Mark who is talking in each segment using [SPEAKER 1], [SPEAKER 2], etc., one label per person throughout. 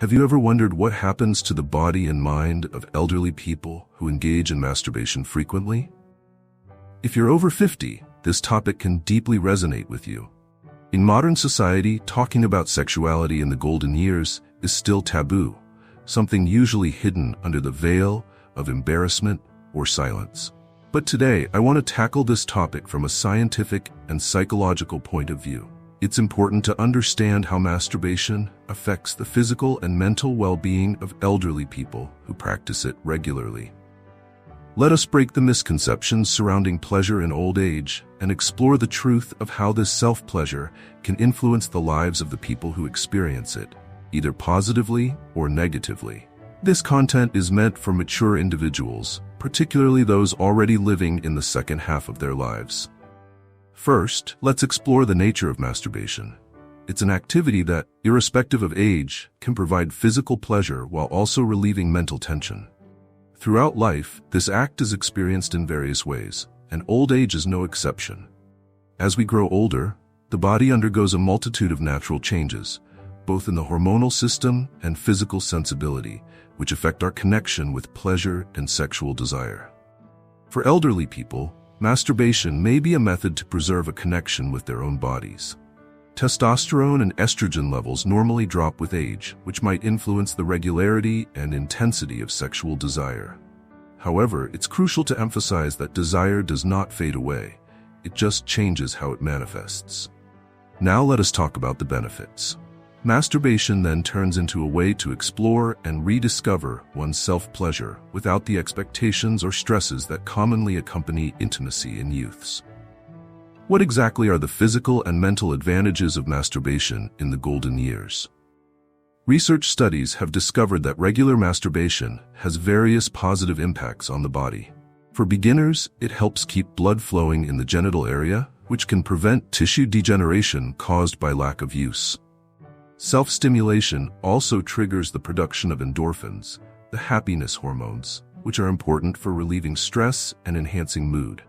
[SPEAKER 1] Have you ever wondered what happens to the body and mind of elderly people who engage in masturbation frequently? If you're over 50, this topic can deeply resonate with you. In modern society, talking about sexuality in the golden years is still taboo, something usually hidden under the veil of embarrassment or silence. But today, I want to tackle this topic from a scientific and psychological point of view. It's important to understand how masturbation affects the physical and mental well-being of elderly people who practice it regularly. Let us break the misconceptions surrounding pleasure in old age and explore the truth of how this self-pleasure can influence the lives of the people who experience it, either positively or negatively. This content is meant for mature individuals, particularly those already living in the second half of their lives. First, let's explore the nature of masturbation. It's an activity that, irrespective of age, can provide physical pleasure while also relieving mental tension. Throughout life, this act is experienced in various ways, and old age is no exception. As we grow older, the body undergoes a multitude of natural changes, both in the hormonal system and physical sensibility, which affect our connection with pleasure and sexual desire. For elderly people, masturbation may be a method to preserve a connection with their own bodies. Testosterone and estrogen levels normally drop with age, which might influence the regularity and intensity of sexual desire. However, it's crucial to emphasize that desire does not fade away. It just changes how it manifests. Now let us talk about the benefits. Masturbation then turns into a way to explore and rediscover one's self-pleasure without the expectations or stresses that commonly accompany intimacy in youths. What exactly are the physical and mental advantages of masturbation in the golden years? Research studies have discovered that regular masturbation has various positive impacts on the body. For beginners, it helps keep blood flowing in the genital area, which can prevent tissue degeneration caused by lack of use. Self-stimulation also triggers the production of endorphins, the happiness hormones, which are important for relieving stress and enhancing mood.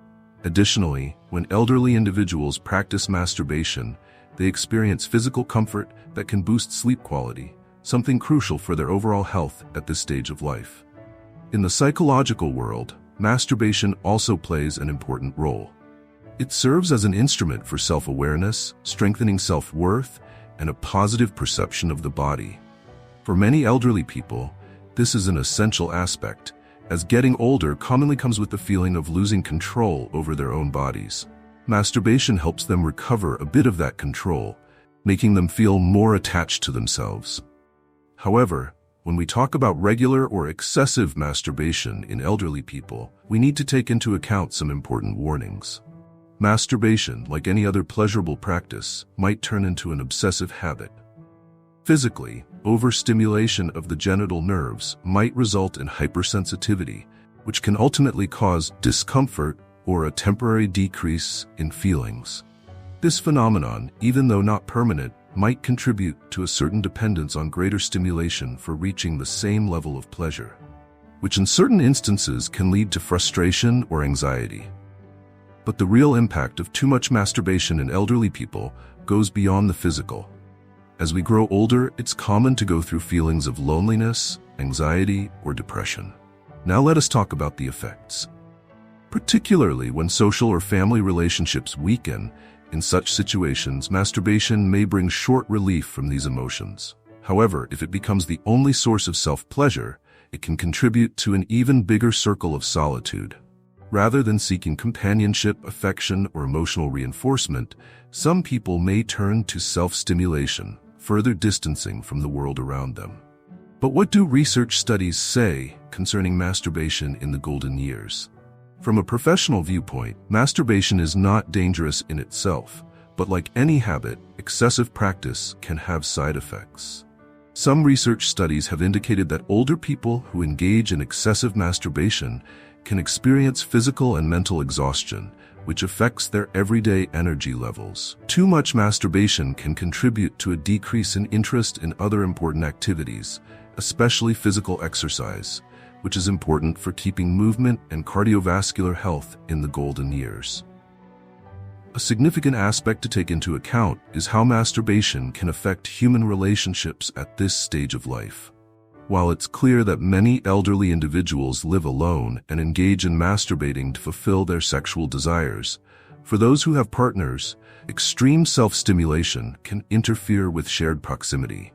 [SPEAKER 1] Additionally, when elderly individuals practice masturbation, they experience physical comfort that can boost sleep quality, something crucial for their overall health at this stage of life. In the psychological world, masturbation also plays an important role. It serves as an instrument for self-awareness, strengthening self-worth, and a positive perception of the body. For many elderly people, this is an essential aspect, as getting older commonly comes with the feeling of losing control over their own bodies. Masturbation helps them recover a bit of that control, making them feel more attached to themselves. However, when we talk about regular or excessive masturbation in elderly people, we need to take into account some important warnings. Masturbation, like any other pleasurable practice, might turn into an obsessive habit. Physically, overstimulation of the genital nerves might result in hypersensitivity, which can ultimately cause discomfort or a temporary decrease in feelings. This phenomenon, even though not permanent, might contribute to a certain dependence on greater stimulation for reaching the same level of pleasure, which in certain instances can lead to frustration or anxiety. But the real impact of too much masturbation in elderly people goes beyond the physical. As we grow older, it's common to go through feelings of loneliness, anxiety, or depression. Now let us talk about the effects. Particularly when social or family relationships weaken, in such situations, masturbation may bring short relief from these emotions. However, if it becomes the only source of self-pleasure, it can contribute to an even bigger circle of solitude. Rather than seeking companionship, affection, or emotional reinforcement, some people may turn to self-stimulation, further distancing from the world around them. But what do research studies say concerning masturbation in the golden years? From a professional viewpoint, masturbation is not dangerous in itself, but like any habit, excessive practice can have side effects. Some research studies have indicated that older people who engage in excessive masturbation can experience physical and mental exhaustion, which affects their everyday energy levels. Too much masturbation can contribute to a decrease in interest in other important activities, especially physical exercise, which is important for keeping movement and cardiovascular health in the golden years. A significant aspect to take into account is how masturbation can affect human relationships at this stage of life. While it's clear that many elderly individuals live alone and engage in masturbating to fulfill their sexual desires, for those who have partners, extreme self-stimulation can interfere with shared proximity.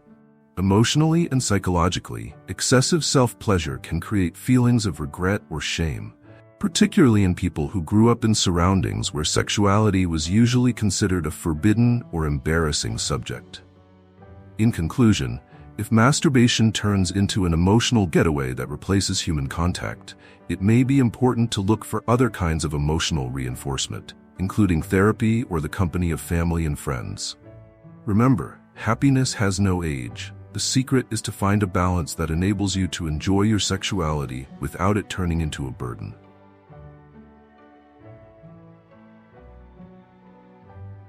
[SPEAKER 1] Emotionally and psychologically, excessive self-pleasure can create feelings of regret or shame, particularly in people who grew up in surroundings where sexuality was usually considered a forbidden or embarrassing subject. In conclusion, if masturbation turns into an emotional getaway that replaces human contact, it may be important to look for other kinds of emotional reinforcement, including therapy or the company of family and friends. Remember, happiness has no age. The secret is to find a balance that enables you to enjoy your sexuality without it turning into a burden.